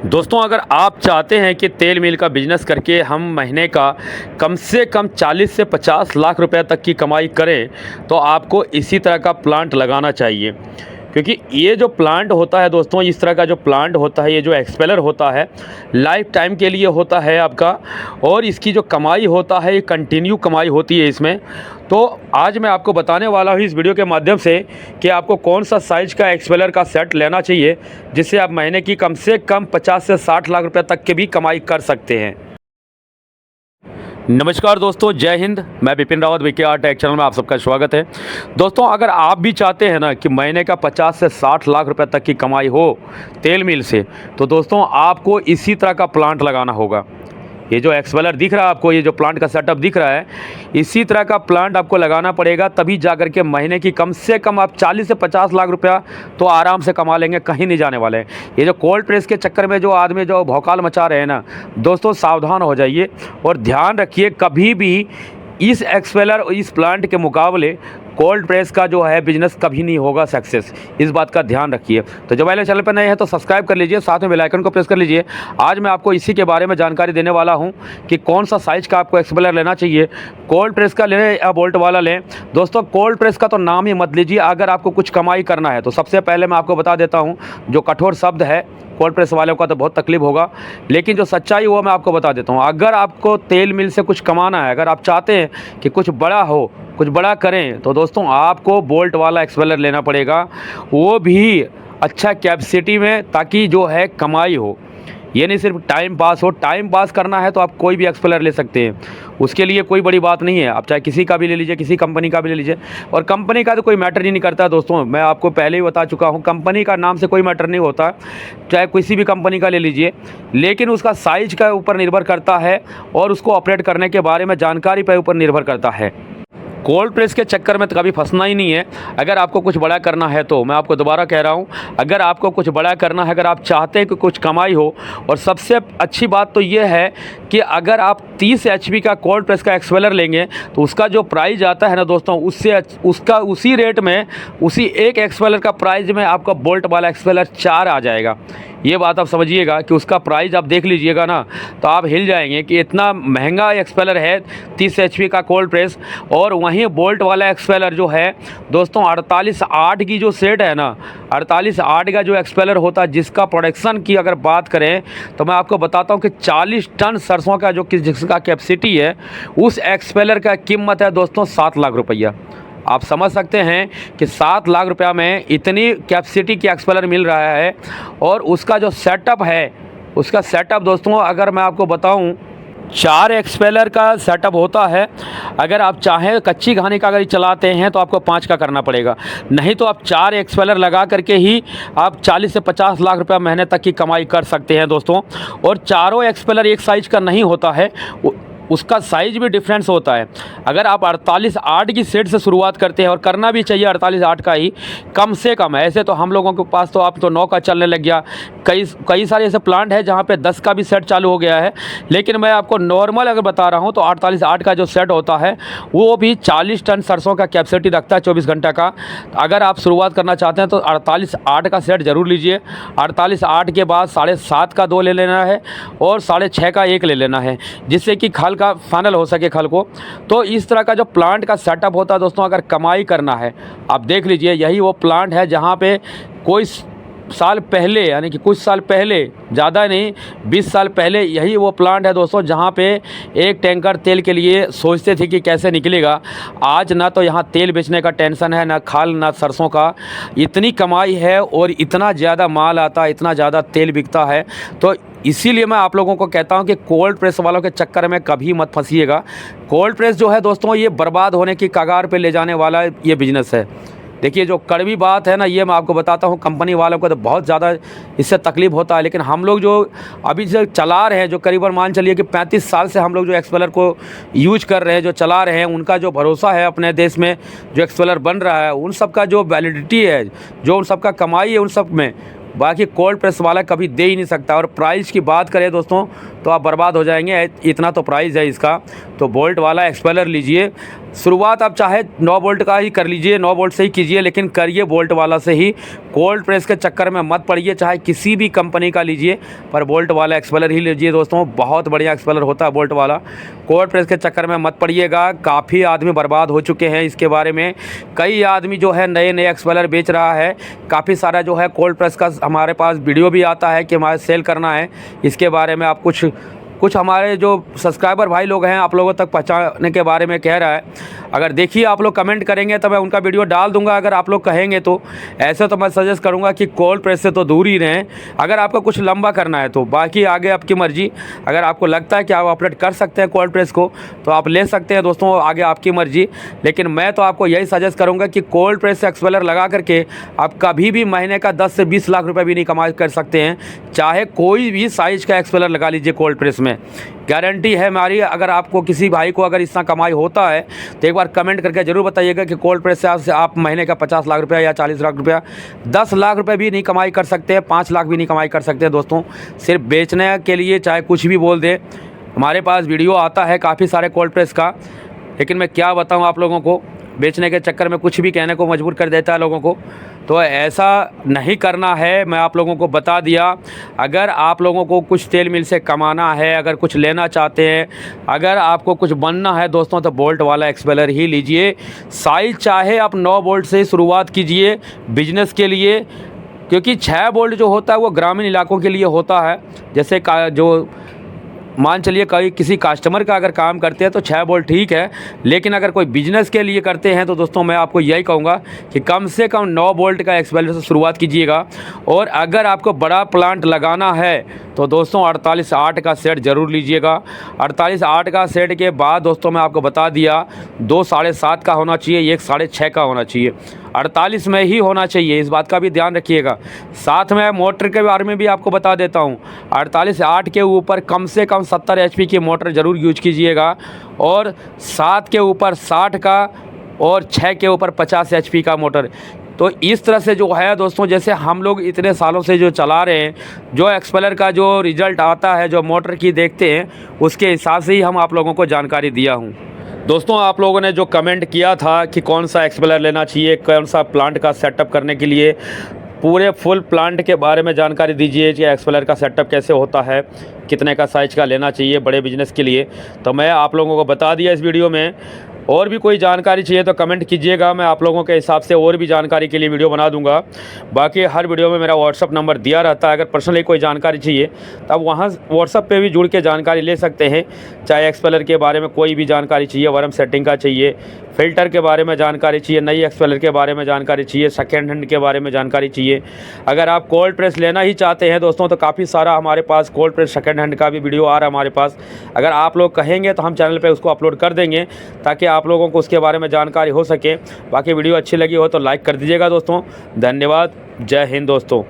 दोस्तों, अगर आप चाहते हैं कि तेल मिल का बिज़नेस करके हम महीने का कम से कम 40 से 50 लाख रुपए तक की कमाई करें, तो आपको इसी तरह का प्लांट लगाना चाहिए। क्योंकि ये जो प्लांट होता है दोस्तों, इस तरह का जो प्लांट होता है, ये जो एक्सपेलर होता है, लाइफ टाइम के लिए होता है आपका, और इसकी जो कमाई होता है ये कंटिन्यू कमाई होती है इसमें। तो आज मैं आपको बताने वाला हूँ इस वीडियो के माध्यम से कि आपको कौन सा साइज़ का एक्सपेलर का सेट लेना चाहिए, जिससे आप महीने की कम से कम 50 से 60 लाख रुपये तक की भी कमाई कर सकते हैं। नमस्कार दोस्तों, जय हिंद। मैं Vipin Rawat, VK tech channel में आप सबका स्वागत है। दोस्तों, अगर आप भी चाहते हैं ना कि महीने का 50 से 60 लाख रुपए तक की कमाई हो तेल मिल से, तो दोस्तों आपको इसी तरह का प्लांट लगाना होगा। ये जो एक्सपेलर दिख रहा है आपको, ये जो प्लांट का सेटअप दिख रहा है, इसी तरह का प्लांट आपको लगाना पड़ेगा, तभी जाकर के महीने की कम से कम आप 40 से 50 लाख रुपया तो आराम से कमा लेंगे, कहीं नहीं जाने वाले हैं। ये जो कोल्ड प्रेस के चक्कर में जो आदमी जो भौकाल मचा रहे हैं ना, दोस्तों सावधान हो जाइए और ध्यान रखिए, कभी भी इस एक्सपेलर इस प्लांट के मुकाबले कोल्ड प्रेस का जो है बिजनेस कभी नहीं होगा सक्सेस। इस बात का ध्यान रखिए। तो जब पहले चैनल पर नए हैं तो सब्सक्राइब कर लीजिए, साथ में बेल आइकन को प्रेस कर लीजिए। आज मैं आपको इसी के बारे में जानकारी देने वाला हूं कि कौन सा साइज़ का आपको एक्सपेलर लेना चाहिए, कोल्ड प्रेस का लें या बोल्ट वाला लें। दोस्तों, कोल्ड प्रेस का तो नाम ही मत लीजिए अगर आपको कुछ कमाई करना है तो। सबसे पहले मैं आपको बता देता हूँ, जो कठोर शब्द है कोल्ड प्रेस वालों का तो बहुत तकलीफ होगा, लेकिन जो सच्चाई वो मैं आपको बता देता हूँ। अगर आपको तेल मिल से कुछ कमाना है, अगर आप चाहते हैं कि कुछ बड़ा हो, कुछ बड़ा करें, तो दोस्तों आपको बोल्ट वाला एक्सपेलर लेना पड़ेगा, वो भी अच्छा कैपेसिटी में, ताकि जो है कमाई हो। ये नहीं सिर्फ टाइम पास हो। टाइम पास करना है तो आप कोई भी एक्सपेलर ले सकते हैं, उसके लिए कोई बड़ी बात नहीं है। आप चाहे किसी का भी ले लीजिए, किसी कंपनी का भी ले लीजिए, और कंपनी का तो कोई मैटर ही नहीं करता दोस्तों। मैं आपको पहले ही बता चुका हूँ, कंपनी का नाम से कोई मैटर नहीं होता। चाहे किसी भी कंपनी का ले लीजिए, लेकिन उसका साइज का ऊपर निर्भर करता है और उसको ऑपरेट करने के बारे में जानकारी पर ऊपर निर्भर करता है। कोल्ड प्रेस के चक्कर में तो कभी फंसना ही नहीं है। अगर आपको कुछ बड़ा करना है तो मैं आपको दोबारा कह रहा हूँ, अगर आपको कुछ बड़ा करना है, अगर आप चाहते हैं कि कुछ कमाई हो, और सबसे अच्छी बात तो ये है कि अगर आप 30 HP का कोल्ड प्रेस का एक्सपेलर लेंगे तो उसका जो प्राइस आता है ना दोस्तों, उससे उसका उसी रेट में, उसी एक एक्सपेलर का प्राइस में आपका बोल्ट वाला एक्सपेलर 4 आ जाएगा। ये बात आप समझिएगा कि उसका प्राइस आप देख लीजिएगा ना, तो आप हिल जाएंगे कि इतना महंगा एक्सपेलर है 30 HP का कोल्ड प्रेस। और वहीं बोल्ट वाला एक्सपेलर जो है दोस्तों 48/8 की जो सेट है ना, 48/8 का जो एक्सपेलर होता है, जिसका प्रोडक्शन की अगर बात करें तो मैं आपको बताता हूँ कि 40 टन सरसों का जो जिसका कैपेसिटी है, उस एक्सपेलर का कीमत है दोस्तों 7 लाख रुपया। आप समझ सकते हैं कि 7 लाख रुपया में इतनी कैपेसिटी की एक्सपेलर मिल रहा है। और उसका जो सेटअप है, उसका सेटअप दोस्तों अगर मैं आपको बताऊं, 4 एक्सपेलर का सेटअप होता है। अगर आप चाहें कच्ची घानी का अगर चलाते हैं तो आपको 5 का करना पड़ेगा, नहीं तो आप 4 एक्सपेलर लगा करके ही आप 40 से 50 लाख रुपया महीने तक की कमाई कर सकते हैं दोस्तों। और चारों एक्सपेलर एक साइज़ का नहीं होता है, उसका साइज़ भी डिफरेंस होता है। अगर आप 48/8 की सेट से शुरुआत करते हैं, और करना भी चाहिए 48/8 का ही कम से कम। ऐसे तो हम लोगों के पास तो आप तो 9 का चलने लग गया, कई सारे ऐसे प्लांट है जहाँ पे 10 का भी सेट चालू हो गया है। लेकिन मैं आपको नॉर्मल अगर बता रहा हूँ तो 48/8 का जो सेट होता है वो भी 40 टन सरसों का कैपेसिटी रखता है 24 घंटा का। अगर आप शुरुआत करना चाहते हैं तो 48/8 का सेट ज़रूर लीजिए। 48/8 के बाद 7.5 का 2 ले लेना है, और 6.5 का 1 ले लेना है, जिससे कि खल का फाइनल हो सके खल को। तो इस तरह का जो प्लांट का सेटअप होता है दोस्तों, अगर कमाई करना है, आप देख लीजिए, यही वो प्लांट है जहाँ पे कोई साल पहले, यानी कि कुछ साल पहले, ज़्यादा नहीं 20 साल पहले, यही वो प्लांट है दोस्तों जहाँ पे एक टैंकर तेल के लिए सोचते थे कि कैसे निकलेगा। आज ना तो यहाँ तेल बेचने का टेंशन है, ना खाल, ना सरसों का। इतनी कमाई है और इतना ज़्यादा माल आता है, इतना ज़्यादा तेल बिकता है। तो इसीलिए मैं आप लोगों को कहता हूं कि कोल्ड प्रेस वालों के चक्कर में कभी मत फंसिएगा। कोल्ड प्रेस जो है दोस्तों, ये बर्बाद होने की कगार पे ले जाने वाला ये बिज़नेस है। देखिए, जो कड़वी बात है ना, ये मैं आपको बताता हूँ, कंपनी वालों को तो बहुत ज़्यादा इससे तकलीफ होता है, लेकिन हम लोग जो अभी जो चला रहे हैं, जो करीबन मान चलिए कि 35 साल से हम लोग जो एक्सपेलर को यूज कर रहे हैं, जो चला रहे हैं, उनका जो भरोसा है अपने देश में जो एक्सपेलर बन रहा है, उन सब का जो वैलिडिटी है, जो उन सब का कमाई है, उन सब में बाकी कोल्ड प्रेस वाला कभी दे ही नहीं सकता। और प्राइस की बात करें दोस्तों तो आप बर्बाद हो जाएंगे, इतना तो प्राइस है इसका। तो बोल्ट वाला एक्सपेलर लीजिए। शुरुआत आप चाहे 9 वोल्ट का ही कर लीजिए, 9 वोल्ट से ही कीजिए, लेकिन करिए वोल्ट वाला से ही। कोल्ड प्रेस के चक्कर में मत पड़िए, चाहे किसी भी कंपनी का लीजिए पर वोल्ट वाला एक्सपेलर ही लीजिए दोस्तों। बहुत बढ़िया एक्सपेलर होता है वोल्ट वाला। कोल्ड प्रेस के चक्कर में मत पड़िएगा। काफ़ी आदमी बर्बाद हो चुके हैं इसके बारे में। कई आदमी जो है नए नए एक्सपेलर बेच रहा है। काफ़ी सारा जो है कोल्ड प्रेस का हमारे पास वीडियो भी आता है कि हमारे सेल करना है। इसके बारे में आप कुछ हमारे जो सब्सक्राइबर भाई लोग हैं आप लोगों तक पहुंचाने के बारे में कह रहा है। अगर देखिए आप लोग कमेंट करेंगे तो मैं उनका वीडियो डाल दूंगा। अगर आप लोग कहेंगे तो ऐसे तो मैं सजेस्ट करूंगा कि कोल्ड प्रेस से तो दूर ही रहें। अगर आपको कुछ लंबा करना है तो बाकी आगे आपकी मर्ज़ी। अगर आपको लगता है कि आप ऑपरेट कर सकते हैं कोल्ड प्रेस को तो आप ले सकते हैं दोस्तों, आगे आपकी मर्ज़ी। लेकिन मैं तो आपको यही सजेस्ट करूँगा कि कोल्ड प्रेस से एक्सपेलर लगा करके आप कभी भी महीने का 10 से 20 लाख रुपये भी नहीं कमा कर सकते हैं। चाहे कोई भी साइज़ का एक्सपेलर लगा लीजिए कोल्ड प्रेस में, गारंटी है हमारी। अगर आपको किसी भाई को अगर इतना कमाई होता है तो एक बार कमेंट करके ज़रूर बताइएगा कि कोल्ड प्रेस से आप महीने का 50 लाख रुपया या 40 लाख रुपया, 10 लाख रुपये भी नहीं कमाई कर सकते हैं, 5 लाख भी नहीं कमाई कर सकते हैं दोस्तों। सिर्फ बेचने के लिए चाहे कुछ भी बोल दे। हमारे पास वीडियो आता है काफ़ी सारे कोल्ड प्रेस का, लेकिन मैं क्या बताऊँ आप लोगों को, बेचने के चक्कर में कुछ भी कहने को मजबूर कर देता है लोगों को। तो ऐसा नहीं करना है, मैं आप लोगों को बता दिया। अगर आप लोगों को कुछ तेल मिल से कमाना है, अगर कुछ लेना चाहते हैं, अगर आपको कुछ बनना है दोस्तों, तो बोल्ट वाला एक्सपेलर ही लीजिए। साइज़ चाहे आप 9 वोल्ट से शुरुआत कीजिए बिजनेस के लिए, क्योंकि 6 वोल्ट जो होता है वो ग्रामीण इलाकों के लिए होता है। जैसे जो मान चलिए किसी कस्टमर का अगर काम करते हैं तो 6 वोल्ट ठीक है, लेकिन अगर कोई बिजनेस के लिए करते हैं तो दोस्तों मैं आपको यही कहूँगा कि कम से कम 9 वोल्ट का एक्सपेलर से शुरुआत कीजिएगा। और अगर आपको बड़ा प्लांट लगाना है तो दोस्तों 48/8 का सेट ज़रूर लीजिएगा। 48/8 का सेट के बाद दोस्तों मैं आपको बता दिया 2 7.5 का होना चाहिए, 1 6.5 का होना चाहिए, 48 में ही होना चाहिए। इस बात का भी ध्यान रखिएगा। साथ में मोटर के बारे में भी आपको बता देता हूँ, 48/8 के ऊपर कम से कम 70 HP की मोटर ज़रूर यूज कीजिएगा, और 7 के ऊपर 60 का, और 6 के ऊपर 50 HP का मोटर। तो इस तरह से जो है दोस्तों, जैसे हम लोग इतने सालों से जो चला रहे हैं, जो एक्सपेलर का जो रिज़ल्ट आता है, जो मोटर की देखते हैं, उसके हिसाब से ही हम आप लोगों को जानकारी दिया हूँ। दोस्तों आप लोगों ने जो कमेंट किया था कि कौन सा एक्सपेलर लेना चाहिए, कौन सा प्लांट का सेटअप करने के लिए, पूरे फुल प्लांट के बारे में जानकारी दीजिए कि एक्सपेलर का सेटअप कैसे होता है, कितने का साइज़ का लेना चाहिए बड़े बिजनेस के लिए। तो मैं आप लोगों को बता दिया इस वीडियो में। और भी कोई जानकारी चाहिए तो कमेंट कीजिएगा, मैं आप लोगों के हिसाब से और भी जानकारी के लिए वीडियो बना दूंगा। बाकी हर वीडियो में मेरा व्हाट्सअप नंबर दिया रहता है, अगर पर्सनली कोई जानकारी चाहिए तो आप वहाँ व्हाट्सअप पे भी जुड़ के जानकारी ले सकते हैं। चाहे एक्सपेलर के बारे में कोई भी जानकारी चाहिए, वर्म सेटिंग का चाहिए, फ़िल्टर के बारे में जानकारी चाहिए, नई एक्सपेलर के बारे में जानकारी चाहिए, सेकेंड हैंड के बारे में जानकारी चाहिए। अगर आप कोल्ड प्रेस लेना ही चाहते हैं दोस्तों तो काफ़ी सारा हमारे पास कोल्ड प्रेस सेकेंड हैंड का भी वीडियो आ रहा है हमारे पास। अगर आप लोग कहेंगे तो हम चैनल पे उसको अपलोड कर देंगे ताकि आप लोगों को उसके बारे में जानकारी हो सके। बाकी वीडियो अच्छी लगी हो तो लाइक कर दीजिएगा दोस्तों। धन्यवाद। जय हिंद दोस्तों।